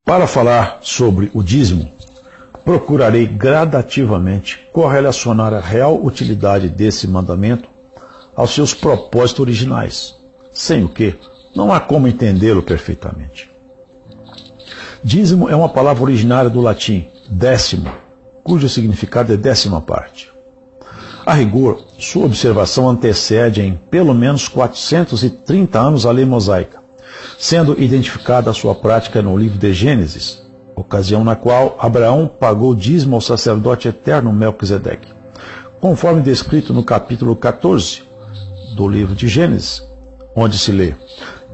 Para falar sobre o dízimo, procurarei gradativamente correlacionar a real utilidade desse mandamento aos seus propósitos originais, sem o que não há como entendê-lo perfeitamente. Dízimo é uma palavra originária do latim décimo, cujo significado é décima parte. A rigor, sua observação antecede em pelo menos 430 anos a lei mosaica, sendo identificada a sua prática no livro de Gênesis, ocasião na qual Abraão pagou dízimo ao sacerdote eterno Melquisedeque, conforme descrito no capítulo 14 do livro de Gênesis, onde se lê: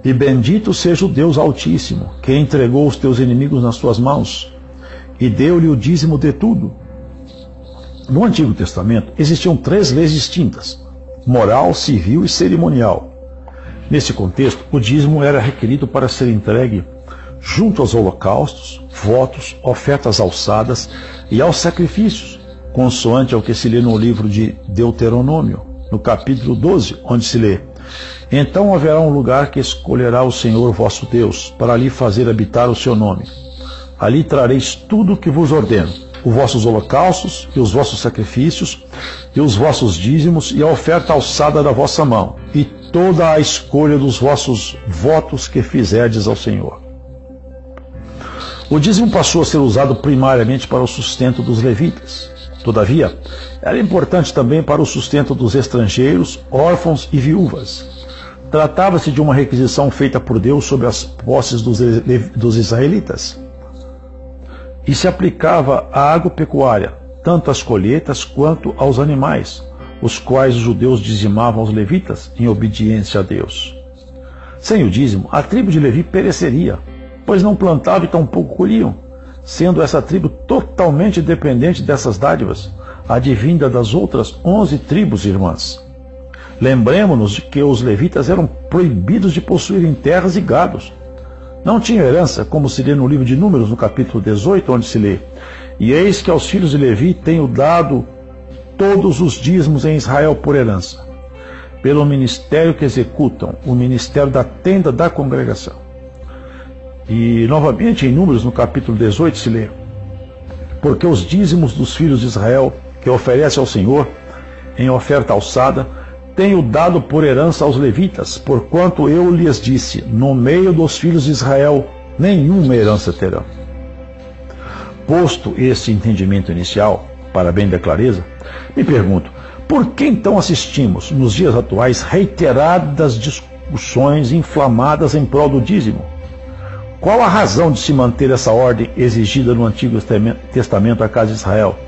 "E bendito seja o Deus Altíssimo, que entregou os teus inimigos nas tuas mãos, e deu-lhe o dízimo de tudo." No Antigo Testamento existiam 3 leis distintas: moral, civil e cerimonial. Nesse contexto, o dízimo era requerido para ser entregue junto aos holocaustos, votos, ofertas alçadas e aos sacrifícios, consoante ao que se lê no livro de Deuteronômio, no capítulo 12, onde se lê: "Então haverá um lugar que escolherá o Senhor vosso Deus, para ali fazer habitar o seu nome. Ali trareis tudo o que vos ordeno, os vossos holocaustos e os vossos sacrifícios, e os vossos dízimos e a oferta alçada da vossa mão, e toda a escolha dos vossos votos que fizerdes ao Senhor." O dízimo passou a ser usado primariamente para o sustento dos levitas. Todavia, era importante também para o sustento dos estrangeiros, órfãos e viúvas. Tratava-se de uma requisição feita por Deus sobre as posses dos israelitas, e se aplicava à agropecuária, tanto às colheitas quanto aos animais, os quais os judeus dizimavam aos levitas em obediência a Deus. Sem o dízimo, a tribo de Levi pereceria, pois não plantava e tampouco colhiam, sendo essa tribo totalmente dependente dessas dádivas, advinda das outras 11 tribos irmãs. Lembremos-nos de que os levitas eram proibidos de possuírem terras e gados. Não tinham herança, como se lê no livro de Números, no capítulo 18, onde se lê: "E eis que aos filhos de Levi tenho dado todos os dízimos em Israel por herança, pelo ministério que executam, o ministério da tenda da congregação." E novamente em Números, no capítulo 18, se lê: "Porque os dízimos dos filhos de Israel, que oferecem ao Senhor, em oferta alçada, tenho dado por herança aos levitas, porquanto eu lhes disse: no meio dos filhos de Israel, nenhuma herança terão." Posto esse entendimento inicial, para bem da clareza, me pergunto, por que então assistimos, nos dias atuais, reiteradas discussões inflamadas em prol do dízimo? Qual a razão de se manter essa ordem exigida no Antigo Testamento à casa de Israel,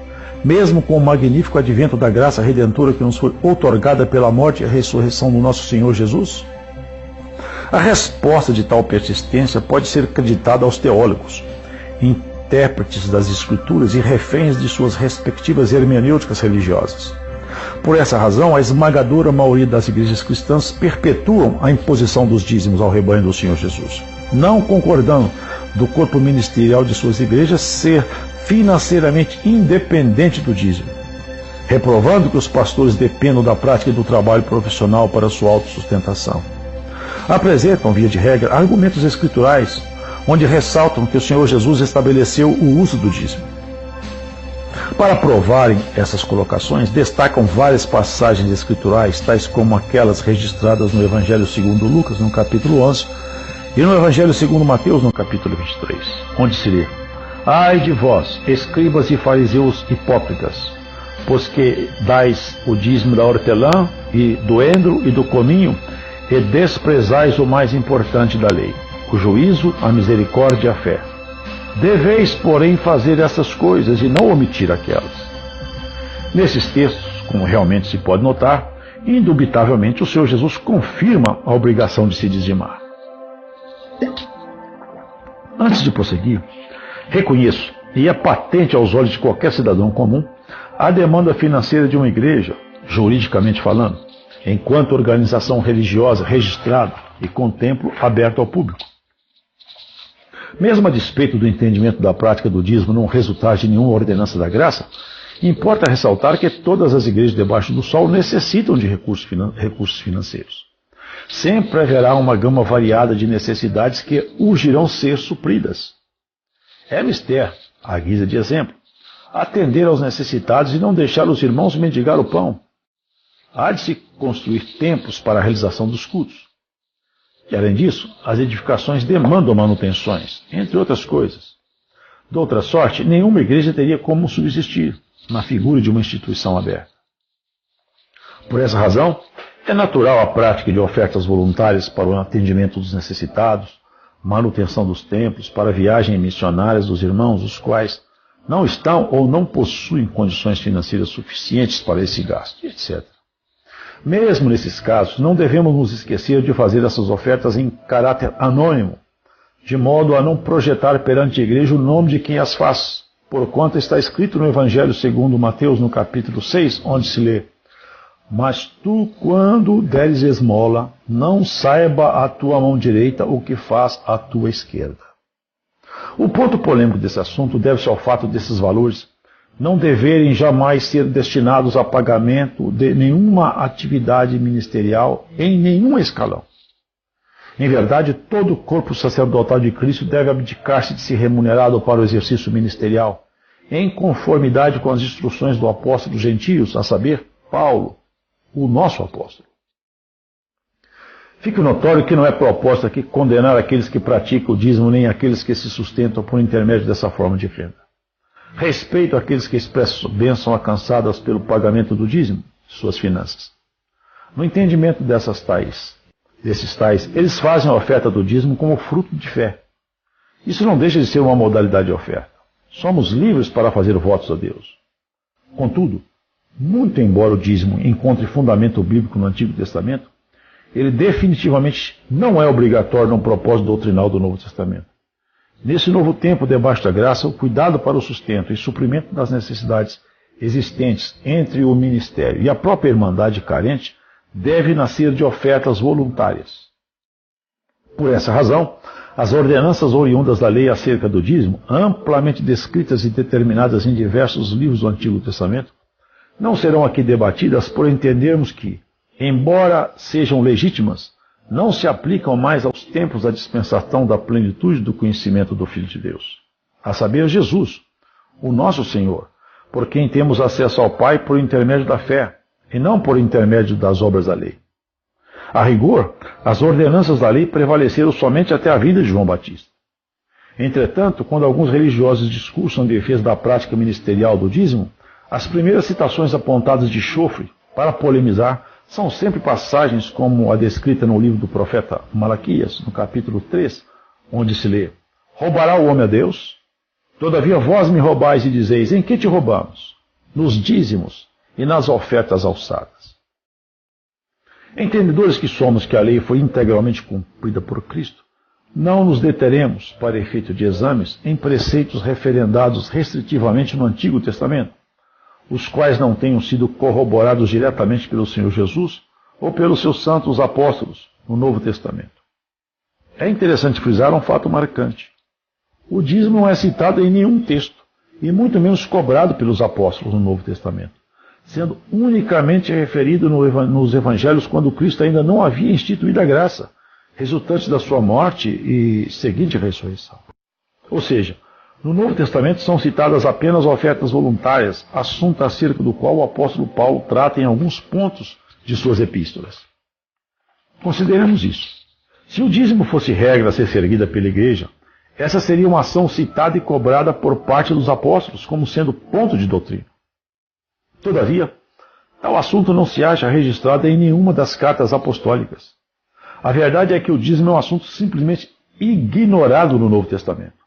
mesmo com o magnífico advento da graça redentora que nos foi outorgada pela morte e a ressurreição do nosso Senhor Jesus? A resposta de tal persistência pode ser acreditada aos teólogos, intérpretes das Escrituras e reféns de suas respectivas hermenêuticas religiosas. Por essa razão, a esmagadora maioria das igrejas cristãs perpetuam a imposição dos dízimos ao rebanho do Senhor Jesus, não concordando do corpo ministerial de suas igrejas ser financeiramente independente do dízimo, reprovando que os pastores dependam da prática e do trabalho profissional para sua autossustentação. Apresentam, via de regra, argumentos escriturais, onde ressaltam que o Senhor Jesus estabeleceu o uso do dízimo. Para provarem essas colocações, destacam várias passagens escriturais, tais como aquelas registradas no Evangelho segundo Lucas, no capítulo 11, e no Evangelho segundo Mateus, no capítulo 23, onde se lê: "Ai de vós, escribas e fariseus hipócritas, pois que dais o dízimo da hortelã e do endro e do cominho, e desprezais o mais importante da lei, o juízo, a misericórdia e a fé. Deveis, porém, fazer essas coisas e não omitir aquelas." Nesses textos, como realmente se pode notar, indubitavelmente o Senhor Jesus confirma a obrigação de se dizimar. Antes de prosseguir, reconheço e é patente aos olhos de qualquer cidadão comum a demanda financeira de uma igreja, juridicamente falando, enquanto organização religiosa registrada e com templo aberto ao público. Mesmo a despeito do entendimento da prática do dízimo não resultar de nenhuma ordenança da graça, importa ressaltar que todas as igrejas debaixo do sol necessitam de recursos financeiros. Sempre haverá uma gama variada de necessidades que urgirão ser supridas. É mister, à guisa de exemplo, atender aos necessitados e não deixar os irmãos mendigar o pão. Há de se construir templos para a realização dos cultos. E, além disso, as edificações demandam manutenções, entre outras coisas. De outra sorte, nenhuma igreja teria como subsistir na figura de uma instituição aberta. Por essa razão, é natural a prática de ofertas voluntárias para o atendimento dos necessitados, manutenção dos templos, para viagens missionárias dos irmãos, os quais não estão ou não possuem condições financeiras suficientes para esse gasto, etc. Mesmo nesses casos, não devemos nos esquecer de fazer essas ofertas em caráter anônimo, de modo a não projetar perante a igreja o nome de quem as faz, porquanto está escrito no Evangelho segundo Mateus, no capítulo 6, onde se lê: Mas tu, quando deres esmola, não saiba a tua mão direita o que faz a tua esquerda. O ponto polêmico desse assunto deve-se ao fato desses valores não deverem jamais ser destinados a pagamento de nenhuma atividade ministerial em nenhum escalão. Em verdade, todo o corpo sacerdotal de Cristo deve abdicar-se de ser remunerado para o exercício ministerial, em conformidade com as instruções do apóstolo dos gentios, a saber, Paulo, o nosso apóstolo. Fique notório que não é proposta aqui condenar aqueles que praticam o dízimo, nem aqueles que se sustentam por intermédio dessa forma de renda. Respeito àqueles que expressam bênçãos alcançadas pelo pagamento do dízimo, suas finanças. No entendimento desses tais, eles fazem a oferta do dízimo como fruto de fé. Isso não deixa de ser uma modalidade de oferta. Somos livres para fazer votos a Deus. Contudo, muito embora o dízimo encontre fundamento bíblico no Antigo Testamento, ele definitivamente não é obrigatório no propósito doutrinal do Novo Testamento. Nesse novo tempo, debaixo da graça, o cuidado para o sustento e suprimento das necessidades existentes entre o ministério e a própria irmandade carente deve nascer de ofertas voluntárias. Por essa razão, as ordenanças oriundas da lei acerca do dízimo, amplamente descritas e determinadas em diversos livros do Antigo Testamento, não serão aqui debatidas por entendermos que, embora sejam legítimas, não se aplicam mais aos tempos da dispensação da plenitude do conhecimento do Filho de Deus, a saber, Jesus, o nosso Senhor, por quem temos acesso ao Pai por intermédio da fé, e não por intermédio das obras da lei. A rigor, as ordenanças da lei prevaleceram somente até a vinda de João Batista. Entretanto, quando alguns religiosos discursam em defesa da prática ministerial do dízimo, as primeiras citações apontadas de chofre para polemizar são sempre passagens como a descrita no livro do profeta Malaquias, no capítulo 3, onde se lê: Roubará o homem a Deus? Todavia vós me roubais e dizeis: em que te roubamos? Nos dízimos e nas ofertas alçadas. Entendedores que somos que a lei foi integralmente cumprida por Cristo, não nos deteremos, para efeito de exames, em preceitos referendados restritivamente no Antigo Testamento, os quais não tenham sido corroborados diretamente pelo Senhor Jesus ou pelos seus santos apóstolos no Novo Testamento. É interessante frisar um fato marcante. O dízimo não é citado em nenhum texto, e muito menos cobrado pelos apóstolos no Novo Testamento, sendo unicamente referido nos evangelhos quando Cristo ainda não havia instituído a graça, resultante da sua morte e seguinte ressurreição. Ou seja, no Novo Testamento são citadas apenas ofertas voluntárias, assunto acerca do qual o apóstolo Paulo trata em alguns pontos de suas epístolas. Consideremos isso. Se o dízimo fosse regra a ser seguida pela igreja, essa seria uma ação citada e cobrada por parte dos apóstolos como sendo ponto de doutrina. Todavia, tal assunto não se acha registrado em nenhuma das cartas apostólicas. A verdade é que o dízimo é um assunto simplesmente ignorado no Novo Testamento,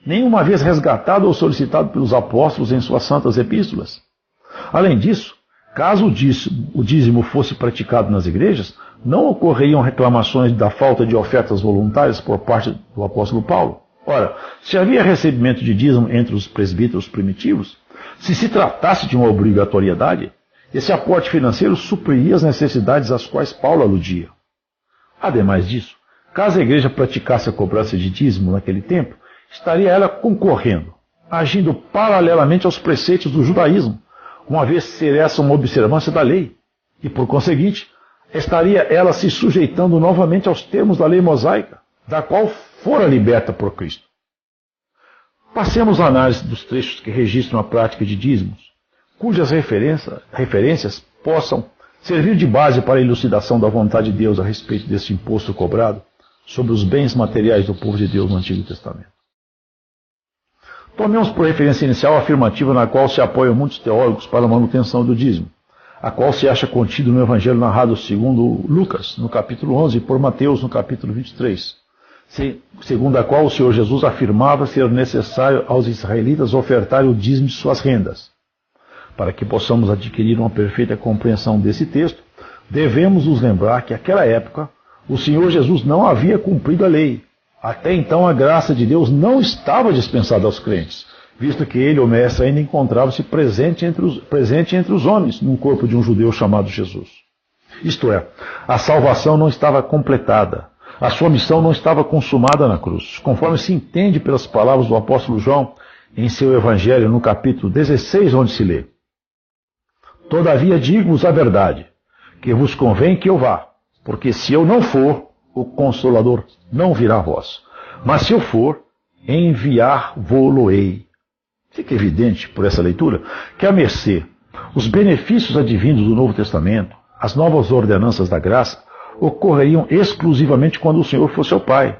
nenhuma vez resgatado ou solicitado pelos apóstolos em suas santas epístolas. Além disso, caso o dízimo fosse praticado nas igrejas, não ocorreriam reclamações da falta de ofertas voluntárias por parte do apóstolo Paulo. Ora, se havia recebimento de dízimo entre os presbíteros primitivos, se tratasse de uma obrigatoriedade, esse aporte financeiro supriria as necessidades às quais Paulo aludia. Ademais disso, caso a igreja praticasse a cobrança de dízimo naquele tempo, estaria ela concorrendo, agindo paralelamente aos preceitos do judaísmo, uma vez ser essa uma observância da lei, e por conseguinte, estaria ela se sujeitando novamente aos termos da lei mosaica, da qual fora liberta por Cristo. Passemos à análise dos trechos que registram a prática de dízimos, cujas referências possam servir de base para a elucidação da vontade de Deus a respeito desse imposto cobrado sobre os bens materiais do povo de Deus no Antigo Testamento. Tomemos por referência inicial a afirmativa na qual se apoiam muitos teólogos para a manutenção do dízimo, a qual se acha contido no Evangelho narrado segundo Lucas, no capítulo 11, e por Mateus, no capítulo 23, segundo a qual o Senhor Jesus afirmava ser necessário aos israelitas ofertarem o dízimo de suas rendas. Para que possamos adquirir uma perfeita compreensão desse texto, devemos nos lembrar que naquela época o Senhor Jesus não havia cumprido a lei. Até então a graça de Deus não estava dispensada aos crentes, visto que ele, o Mestre, ainda encontrava-se presente entre os homens, num corpo de um judeu chamado Jesus. Isto é, a salvação não estava completada, a sua missão não estava consumada na cruz, conforme se entende pelas palavras do apóstolo João em seu Evangelho, no capítulo 16, onde se lê: Todavia digo-vos a verdade, que vos convém que eu vá, porque se eu não for, o Consolador não virá a vós. Mas se eu for, enviar-vos-ei. Fica evidente, por essa leitura, que a mercê, os benefícios advindos do Novo Testamento, as novas ordenanças da graça, ocorreriam exclusivamente quando o Senhor fosse o Pai.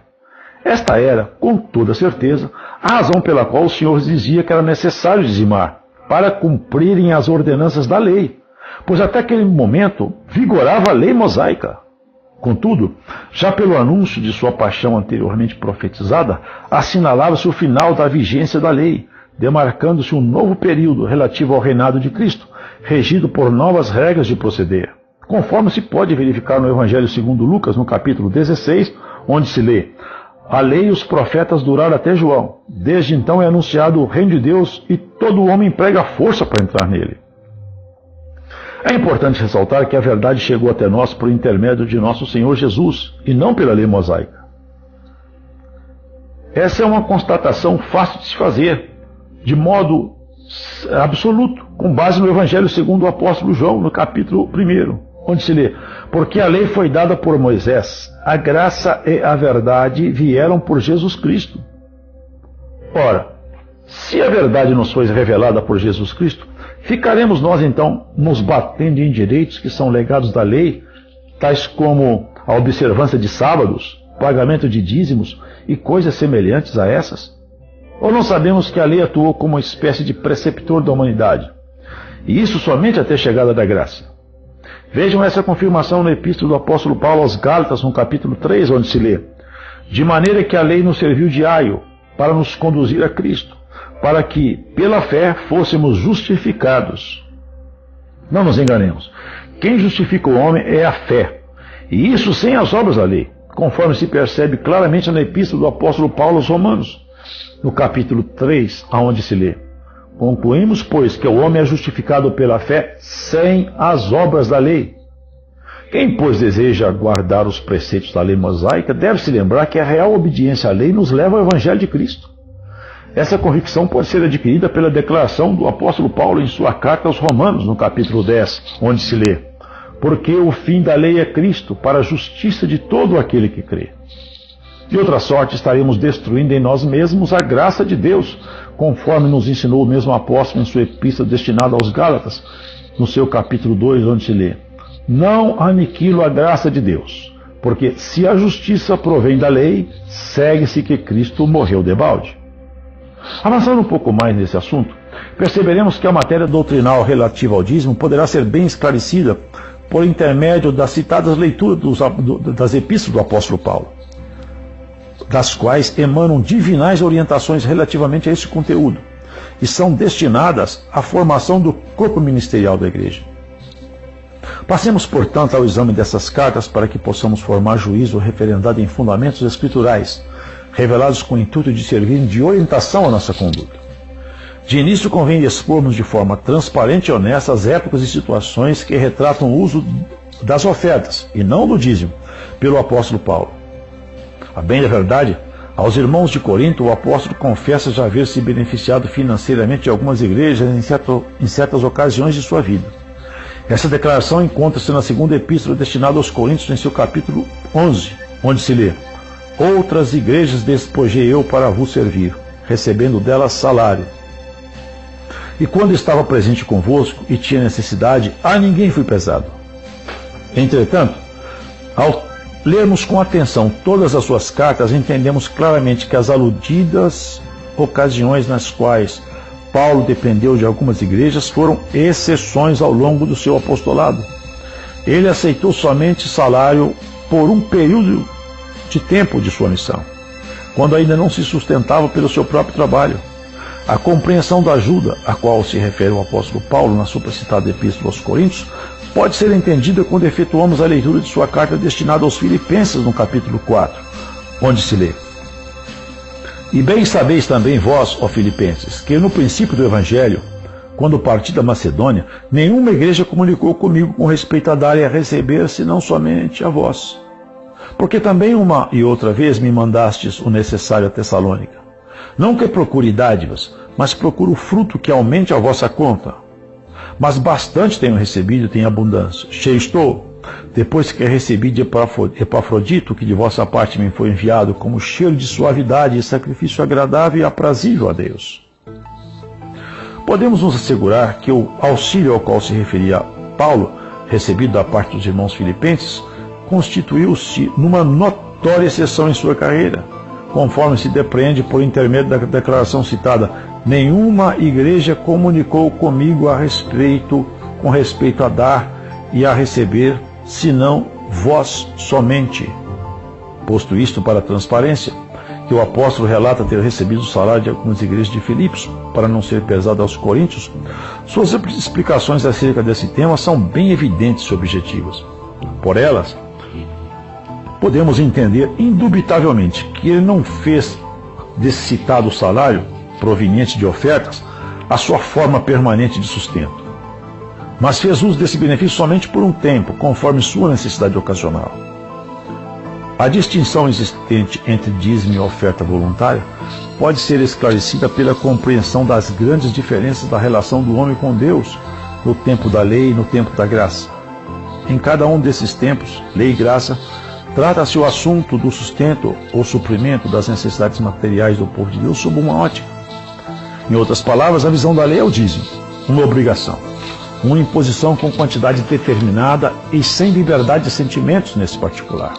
Esta era, com toda certeza, a razão pela qual o Senhor dizia que era necessário dizimar, para cumprirem as ordenanças da lei, pois até aquele momento vigorava a lei mosaica. Contudo, já pelo anúncio de sua paixão anteriormente profetizada, assinalava-se o final da vigência da lei, demarcando-se um novo período relativo ao reinado de Cristo, regido por novas regras de proceder, conforme se pode verificar no Evangelho segundo Lucas, no capítulo 16, onde se lê: A lei e os profetas duraram até João. Desde então é anunciado o reino de Deus e todo homem emprega força para entrar nele. É importante ressaltar que a verdade chegou até nós por intermédio de nosso Senhor Jesus, e não pela lei mosaica. Essa é uma constatação fácil de se fazer, de modo absoluto, com base no Evangelho segundo o apóstolo João, no capítulo 1, onde se lê: Porque a lei foi dada por Moisés, a graça e a verdade vieram por Jesus Cristo. Ora, se a verdade nos foi revelada por Jesus Cristo, ficaremos nós então nos batendo em direitos que são legados da lei, tais como a observância de sábados, pagamento de dízimos e coisas semelhantes a essas? Ou não sabemos que a lei atuou como uma espécie de preceptor da humanidade, e isso somente até a chegada da graça? Vejam essa confirmação na epístola do apóstolo Paulo aos Gálatas, no capítulo 3, onde se lê: De maneira que a lei nos serviu de aio para nos conduzir a Cristo, para que, pela fé, fôssemos justificados. Não nos enganemos. Quem justifica o homem é a fé, e isso sem as obras da lei, conforme se percebe claramente na epístola do apóstolo Paulo aos Romanos, no capítulo 3, aonde se lê: Concluímos, pois, que o homem é justificado pela fé sem as obras da lei. Quem, pois, deseja guardar os preceitos da lei mosaica, deve se lembrar que a real obediência à lei nos leva ao Evangelho de Cristo. Essa convicção pode ser adquirida pela declaração do apóstolo Paulo em sua carta aos Romanos, no capítulo 10, onde se lê: Porque o fim da lei é Cristo, para a justiça de todo aquele que crê. De outra sorte, estaremos destruindo em nós mesmos a graça de Deus, conforme nos ensinou o mesmo apóstolo em sua epístola destinada aos Gálatas, no seu capítulo 2, onde se lê: Não aniquilo a graça de Deus, porque se a justiça provém da lei, segue-se que Cristo morreu debalde. Avançando um pouco mais nesse assunto, perceberemos que a matéria doutrinal relativa ao dízimo poderá ser bem esclarecida por intermédio das citadas leituras das epístolas do apóstolo Paulo, das quais emanam divinais orientações relativamente a esse conteúdo, e são destinadas à formação do corpo ministerial da igreja. Passemos, portanto, ao exame dessas cartas para que possamos formar juízo referendado em fundamentos escriturais, revelados com o intuito de servir de orientação à nossa conduta. De início, convém expormos de forma transparente e honesta as épocas e situações que retratam o uso das ofertas, e não do dízimo, pelo apóstolo Paulo. A bem da verdade, aos irmãos de Corinto, o apóstolo confessa já haver se beneficiado financeiramente de algumas igrejas em certas ocasiões de sua vida. Essa declaração encontra-se na segunda epístola destinada aos Coríntios, em seu capítulo 11, onde se lê: Outras igrejas despojei eu para vos servir, recebendo delas salário. E quando estava presente convosco e tinha necessidade, a ninguém fui pesado. Entretanto, ao lermos com atenção todas as suas cartas, entendemos claramente que as aludidas ocasiões nas quais Paulo dependeu de algumas igrejas foram exceções ao longo do seu apostolado. Ele aceitou somente salário por um período de tempo de sua missão, quando ainda não se sustentava pelo seu próprio trabalho. A compreensão da ajuda a qual se refere o apóstolo Paulo na supracitada epístola aos Coríntios pode ser entendida quando efetuamos a leitura de sua carta destinada aos Filipenses no capítulo 4, onde se lê: E bem sabeis também vós, ó Filipenses, que no princípio do Evangelho, quando parti da Macedônia, nenhuma igreja comunicou comigo com respeito a dar e a receber, senão somente a vós. Porque também uma e outra vez me mandastes o necessário a Tessalônica. Não que procure dádivas, mas procuro fruto que aumente a vossa conta. Mas bastante tenho recebido e tenho abundância. Cheio estou, depois que recebi de Epafrodito, que de vossa parte me foi enviado, como cheiro de suavidade e sacrifício agradável e aprazível a Deus. Podemos nos assegurar que o auxílio ao qual se referia Paulo, recebido da parte dos irmãos filipenses, constituiu-se numa notória exceção em sua carreira, conforme se depreende por intermédio da declaração citada: nenhuma igreja comunicou comigo com respeito a dar e a receber, senão vós somente. Posto isto para a transparência, que o apóstolo relata ter recebido o salário de algumas igrejas de Filipos, para não ser pesado aos coríntios, suas explicações acerca desse tema são bem evidentes e objetivas. Por elas, podemos entender indubitavelmente que ele não fez desse citado salário, proveniente de ofertas, a sua forma permanente de sustento, mas fez uso desse benefício somente por um tempo, conforme sua necessidade ocasional. A distinção existente entre dízimo e oferta voluntária pode ser esclarecida pela compreensão das grandes diferenças da relação do homem com Deus no tempo da lei e no tempo da graça. Em cada um desses tempos, lei e graça, trata-se o assunto do sustento ou suprimento das necessidades materiais do povo de Deus sob uma ótica. Em outras palavras, a visão da lei é o dízimo, uma obrigação, uma imposição com quantidade determinada e sem liberdade de sentimentos nesse particular.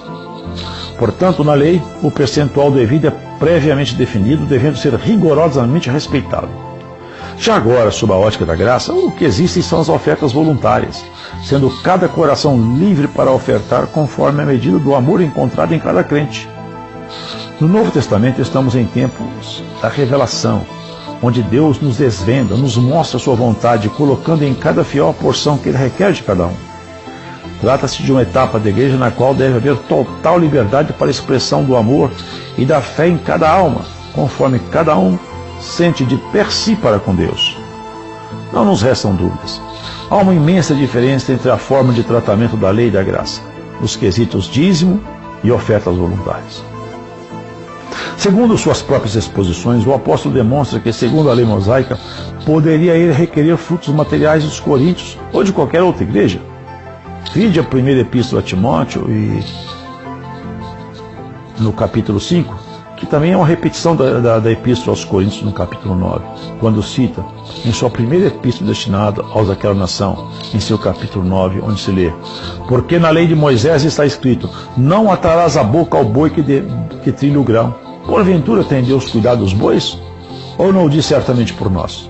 Portanto, na lei, o percentual devido é previamente definido, devendo ser rigorosamente respeitado. Já agora, sob a ótica da graça, o que existem são as ofertas voluntárias, sendo cada coração livre para ofertar conforme a medida do amor encontrado em cada crente. No Novo Testamento estamos em tempos da revelação, onde Deus nos desvenda, nos mostra a sua vontade, colocando em cada fiel a porção que Ele requer de cada um. Trata-se de uma etapa da igreja na qual deve haver total liberdade para a expressão do amor e da fé em cada alma, conforme cada um sente de per si para com Deus. Não nos restam dúvidas. Há uma imensa diferença entre a forma de tratamento da lei e da graça, nos quesitos dízimo e ofertas voluntárias. Segundo suas próprias exposições, o apóstolo demonstra que, segundo a lei mosaica, poderia ele requerer frutos materiais dos coríntios ou de qualquer outra igreja. Vide a primeira epístola a Timóteo e no capítulo 5, que também é uma repetição da epístola aos Coríntios no capítulo 9, quando cita em sua primeira epístola destinada aos daquela nação, em seu capítulo 9, onde se lê: porque na lei de Moisés está escrito: não atarás a boca ao boi que trilha o grão. Porventura tem Deus cuidado dos bois? Ou não o diz certamente por nós?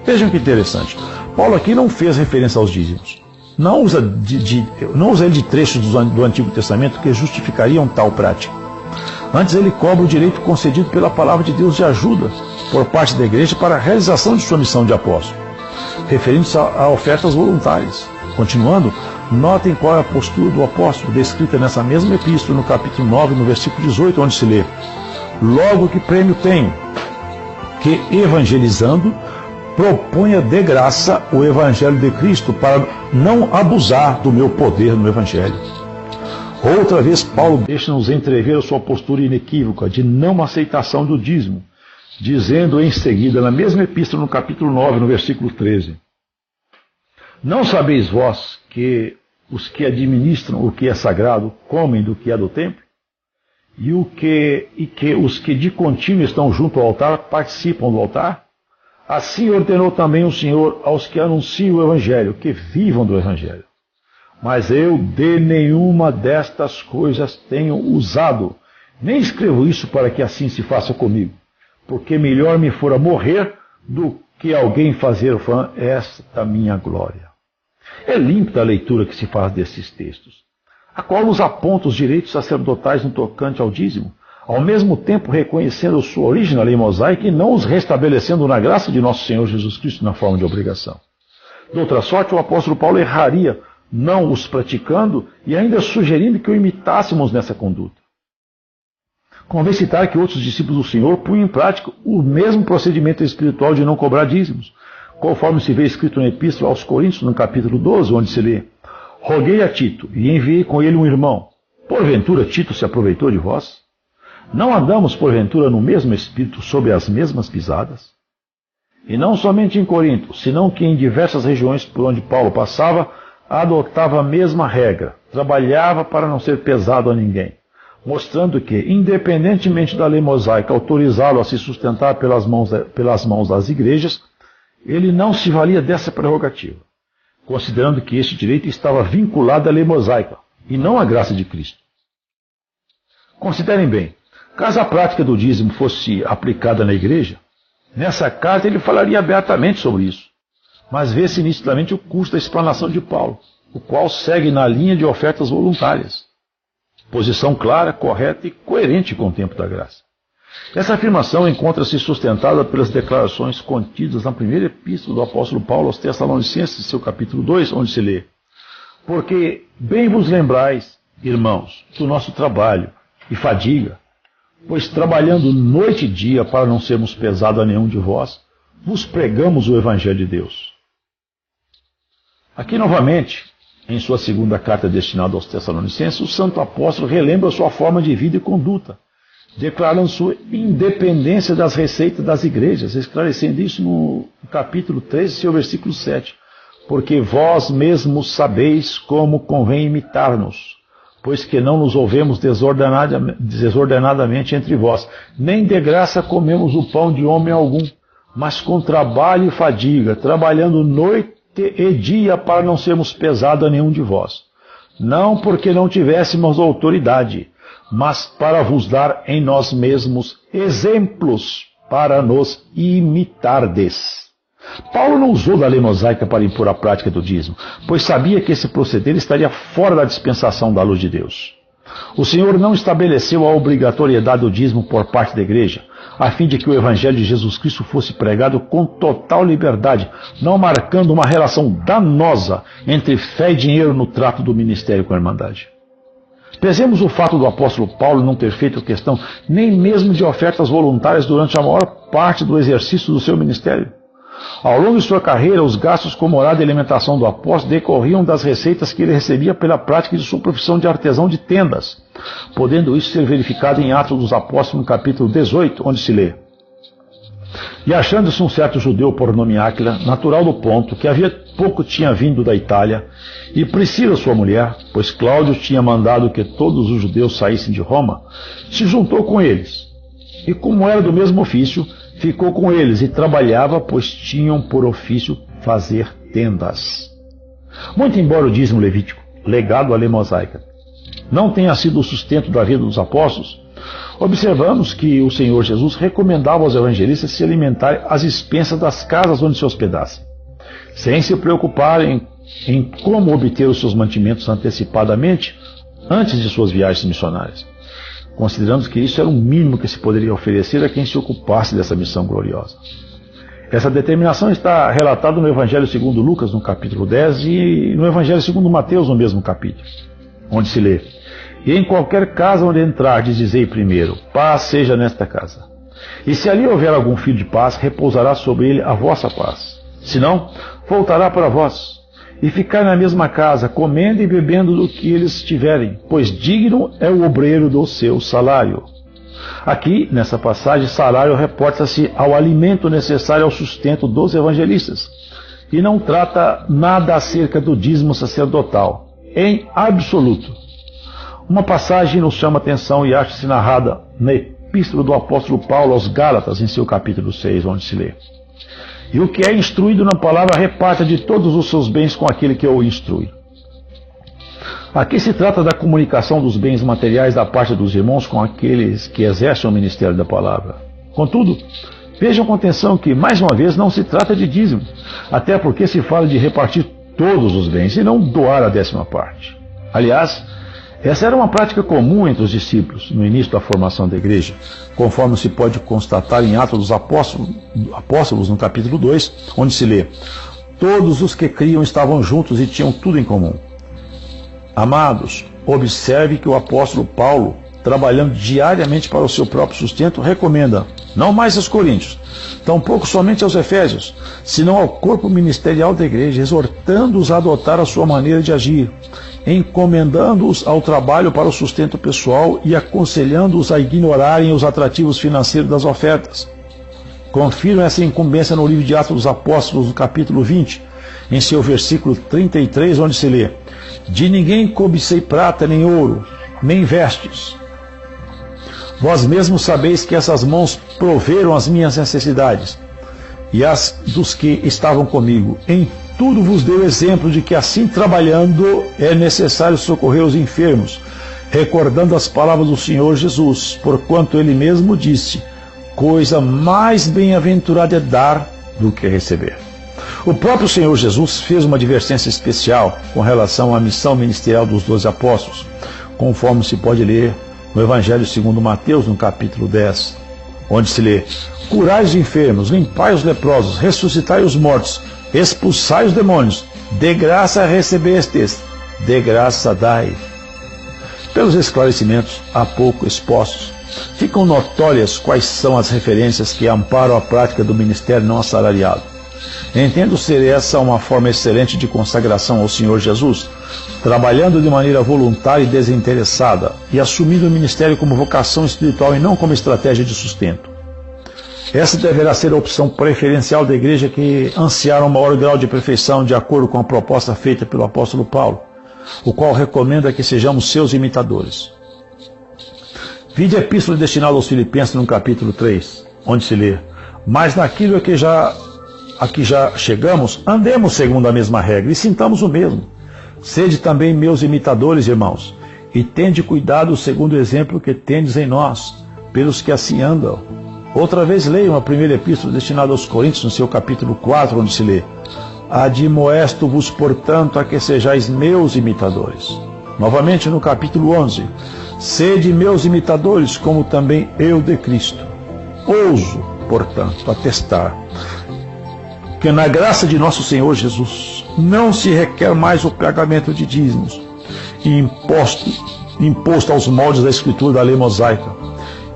Vejam que interessante. Paulo aqui não fez referência aos dízimos. Não usa ele de trechos do Antigo Testamento que justificariam tal prática. Antes ele cobra o direito concedido pela palavra de Deus de ajuda por parte da igreja para a realização de sua missão de apóstolo, referindo-se a ofertas voluntárias. Continuando, notem qual é a postura do apóstolo descrita nessa mesma epístola no capítulo 9, no versículo 18, onde se lê: Logo, que prêmio tenho? Que, evangelizando, proponha de graça o Evangelho de Cristo para não abusar do meu poder no Evangelho. Outra vez, Paulo deixa-nos entrever a sua postura inequívoca de não aceitação do dízimo, dizendo em seguida, na mesma epístola, no capítulo 9, no versículo 13, não sabeis vós que os que administram o que é sagrado comem do que é do templo? E que os que de contínuo estão junto ao altar participam do altar? Assim ordenou também o Senhor aos que anunciam o Evangelho, que vivam do Evangelho. Mas eu de nenhuma destas coisas tenho usado, nem escrevo isso para que assim se faça comigo, porque melhor me fora morrer do que alguém fazer vã esta minha glória. É límpida a leitura que se faz desses textos, a qual nos aponta os direitos sacerdotais no tocante ao dízimo, ao mesmo tempo reconhecendo sua origem na lei mosaica e não os restabelecendo na graça de nosso Senhor Jesus Cristo na forma de obrigação. De outra sorte, o apóstolo Paulo erraria, não os praticando e ainda sugerindo que o imitássemos nessa conduta. Convém citar que outros discípulos do Senhor punham em prática o mesmo procedimento espiritual de não cobrar dízimos, conforme se vê escrito na Epístola aos Coríntios, no capítulo 12, onde se lê: roguei a Tito e enviei com ele um irmão. Porventura Tito se aproveitou de vós? Não andamos, porventura, no mesmo espírito, sob as mesmas pisadas? E não somente em Corinto, senão que em diversas regiões por onde Paulo passava, adotava a mesma regra, trabalhava para não ser pesado a ninguém, mostrando que, independentemente da lei mosaica autorizá-lo a se sustentar pelas mãos das igrejas, ele não se valia dessa prerrogativa, considerando que este direito estava vinculado à lei mosaica, e não à graça de Cristo. Considerem bem, caso a prática do dízimo fosse aplicada na igreja, nessa carta ele falaria abertamente sobre isso, mas vê-se nitidamente o custo da explanação de Paulo, o qual segue na linha de ofertas voluntárias. Posição clara, correta e coerente com o tempo da graça. Essa afirmação encontra-se sustentada pelas declarações contidas na primeira epístola do apóstolo Paulo aos Tessalonicenses, seu capítulo 2, onde se lê: porque bem vos lembrais, irmãos, do nosso trabalho e fadiga, pois trabalhando noite e dia para não sermos pesados a nenhum de vós, vos pregamos o Evangelho de Deus. Aqui novamente, em sua segunda carta destinada aos Tessalonicenses, o santo apóstolo relembra sua forma de vida e conduta, declarando sua independência das receitas das igrejas, esclarecendo isso no capítulo 13, seu versículo 7. Porque vós mesmos sabeis como convém imitar-nos, pois que não nos ouvemos desordenadamente entre vós, nem de graça comemos o pão de homem algum, mas com trabalho e fadiga, trabalhando noite e dia para não sermos pesados a nenhum de vós. Não porque não tivéssemos autoridade, mas para vos dar em nós mesmos exemplos para nos imitardes. Paulo não usou da lei mosaica para impor a prática do dízimo, pois sabia que esse proceder estaria fora da dispensação da luz de Deus. O Senhor não estabeleceu a obrigatoriedade do dízimo por parte da igreja, a fim de que o Evangelho de Jesus Cristo fosse pregado com total liberdade, não marcando uma relação danosa entre fé e dinheiro no trato do ministério com a Irmandade. Pesemos o fato do apóstolo Paulo não ter feito questão nem mesmo de ofertas voluntárias durante a maior parte do exercício do seu ministério. Ao longo de sua carreira, os gastos com morada e alimentação do apóstolo decorriam das receitas que ele recebia pela prática de sua profissão de artesão de tendas, podendo isso ser verificado em Atos dos Apóstolos, no capítulo 18, onde se lê: e achando-se um certo judeu por nome Áquila, natural do Ponto, que havia pouco tinha vindo da Itália, e Priscila sua mulher, pois Cláudio tinha mandado que todos os judeus saíssem de Roma, se juntou com eles, e como era do mesmo ofício, ficou com eles e trabalhava, pois tinham por ofício fazer tendas. Muito embora o dízimo levítico, legado à lei mosaica, não tenha sido o sustento da vida dos apóstolos, observamos que o Senhor Jesus recomendava aos evangelistas se alimentarem às expensas das casas onde se hospedassem, sem se preocuparem em como obter os seus mantimentos antecipadamente antes de suas viagens missionárias, considerando que isso era o mínimo que se poderia oferecer a quem se ocupasse dessa missão gloriosa. Essa determinação está relatada no Evangelho segundo Lucas, no capítulo 10, e no Evangelho segundo Mateus, no mesmo capítulo, onde se lê: E em qualquer casa onde entrardes, dizei primeiro, paz seja nesta casa. E se ali houver algum filho de paz, repousará sobre ele a vossa paz. Senão, voltará para vós. E ficai na mesma casa, comendo e bebendo do que eles tiverem, pois digno é o obreiro do seu salário. Aqui, nessa passagem, salário reporta-se ao alimento necessário ao sustento dos evangelistas, e não trata nada acerca do dízimo sacerdotal, em absoluto. Uma passagem nos chama a atenção e acha-se narrada na Epístola do apóstolo Paulo aos Gálatas, em seu capítulo 6, onde se lê: E o que é instruído na palavra reparta de todos os seus bens com aquele que o instrui. Aqui se trata da comunicação dos bens materiais da parte dos irmãos com aqueles que exercem o ministério da palavra. Contudo, vejam com atenção que, mais uma vez, não se trata de dízimo, até porque se fala de repartir todos os bens e não doar a 10ª parte. Aliás, essa era uma prática comum entre os discípulos no início da formação da igreja, conforme se pode constatar em Atos dos Apóstolos, no capítulo 2, onde se lê: Todos os que criam estavam juntos e tinham tudo em comum. Amados, observe que o apóstolo Paulo, trabalhando diariamente para o seu próprio sustento, recomenda, não mais aos coríntios, tampouco somente aos efésios, senão ao corpo ministerial da igreja, exortando-os a adotar a sua maneira de agir, encomendando-os ao trabalho para o sustento pessoal e aconselhando-os a ignorarem os atrativos financeiros das ofertas. Confiram essa incumbência no livro de Atos dos Apóstolos, no capítulo 20, em seu versículo 33, onde se lê: De ninguém cobicei prata, nem ouro, nem vestes. Vós mesmos sabeis que essas mãos proveram as minhas necessidades, e as dos que estavam comigo. Em tudo vos deu exemplo de que assim trabalhando é necessário socorrer os enfermos, recordando as palavras do Senhor Jesus, porquanto ele mesmo disse: coisa mais bem-aventurada é dar do que receber. O próprio Senhor Jesus fez uma advertência especial com relação à missão ministerial dos 12 apóstolos, conforme se pode ler no Evangelho segundo Mateus, no capítulo 10, onde se lê: Curai os enfermos, limpai os leprosos, ressuscitai os mortos, expulsai os demônios, de graça recebestes, de graça dai. Pelos esclarecimentos há pouco expostos, ficam notórias quais são as referências que amparam a prática do ministério não assalariado. Entendo ser essa uma forma excelente de consagração ao Senhor Jesus, trabalhando de maneira voluntária e desinteressada, e assumindo o ministério como vocação espiritual e não como estratégia de sustento. Essa deverá ser a opção preferencial da igreja que ansiar um maior grau de perfeição de acordo com a proposta feita pelo apóstolo Paulo, o qual recomenda que sejamos seus imitadores. Vide a epístola destinada aos Filipenses no capítulo 3, onde se lê: Mas naquilo que aqui já chegamos, andemos segundo a mesma regra e sintamos o mesmo. Sede também meus imitadores, irmãos, e tende cuidado segundo o exemplo que tendes em nós, pelos que assim andam. Outra vez leiam a primeira epístola destinada aos Coríntios, no seu capítulo 4, onde se lê: Admoesto-vos, portanto, a que sejais meus imitadores. Novamente no capítulo 11: Sede meus imitadores, como também eu de Cristo. Ouso, portanto, atestar que na graça de nosso Senhor Jesus não se requer mais o pagamento de dízimos imposto aos moldes da Escritura da lei mosaica,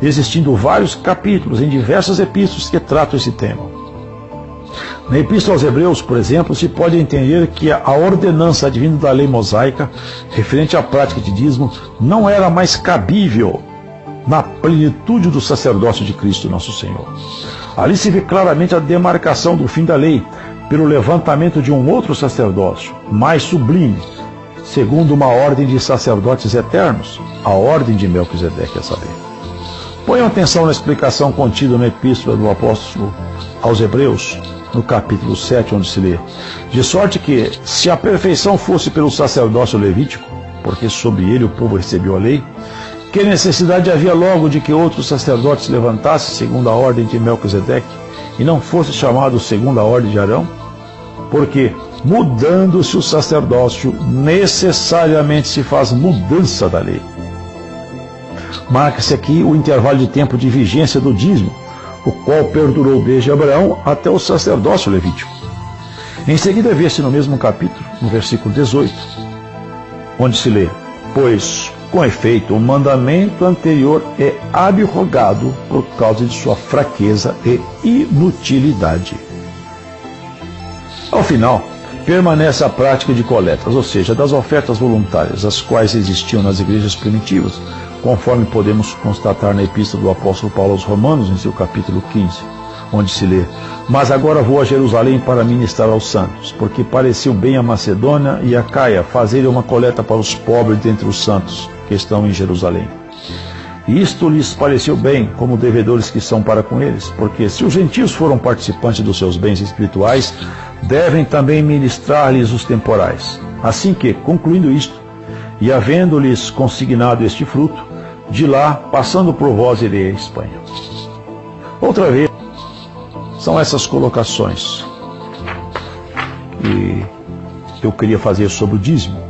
existindo vários capítulos em diversas epístolas que tratam esse tema. Na Epístola aos Hebreus, por exemplo, se pode entender que a ordenança advinda da lei mosaica, referente à prática de dízimo, não era mais cabível na plenitude do sacerdócio de Cristo nosso Senhor. Ali se vê claramente a demarcação do fim da lei pelo levantamento de um outro sacerdócio, mais sublime, segundo uma ordem de sacerdotes eternos, a ordem de Melquisedeque, a saber. Ponham atenção na explicação contida na epístola do apóstolo aos Hebreus, no capítulo 7, onde se lê: De sorte que, se a perfeição fosse pelo sacerdócio levítico, porque sobre ele o povo recebeu a lei, que necessidade havia logo de que outros sacerdotes se levantassem segundo a ordem de Melquisedeque e não fosse chamado segundo a ordem de Arão? Porque, mudando-se o sacerdócio, necessariamente se faz mudança da lei. Marca-se aqui o intervalo de tempo de vigência do dízimo, o qual perdurou desde Abraão até o sacerdócio levítico. Em seguida vê-se no mesmo capítulo, no versículo 18, onde se lê: Pois Com efeito, o mandamento anterior é abrogado por causa de sua fraqueza e inutilidade. Ao final, permanece a prática de coletas, ou seja, das ofertas voluntárias, as quais existiam nas igrejas primitivas, conforme podemos constatar na epístola do apóstolo Paulo aos Romanos, em seu capítulo 15, onde se lê: Mas agora vou a Jerusalém para ministrar aos santos, porque pareceu bem a Macedônia e a Caia fazerem uma coleta para os pobres dentre os santos que estão em Jerusalém. E isto lhes pareceu bem, como devedores que são para com eles, porque se os gentios foram participantes dos seus bens espirituais, devem também ministrar-lhes os temporais. Assim que, concluindo isto, e havendo-lhes consignado este fruto, de lá, passando por vós, irei à Espanha. Outra vez, são essas colocações que eu queria fazer sobre o dízimo,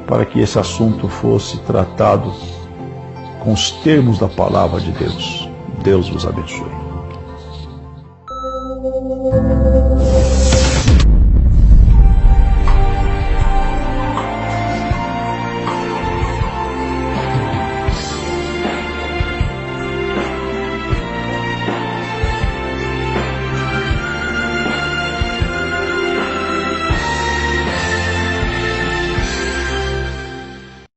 para que esse assunto fosse tratado com os termos da palavra de Deus. Deus vos abençoe.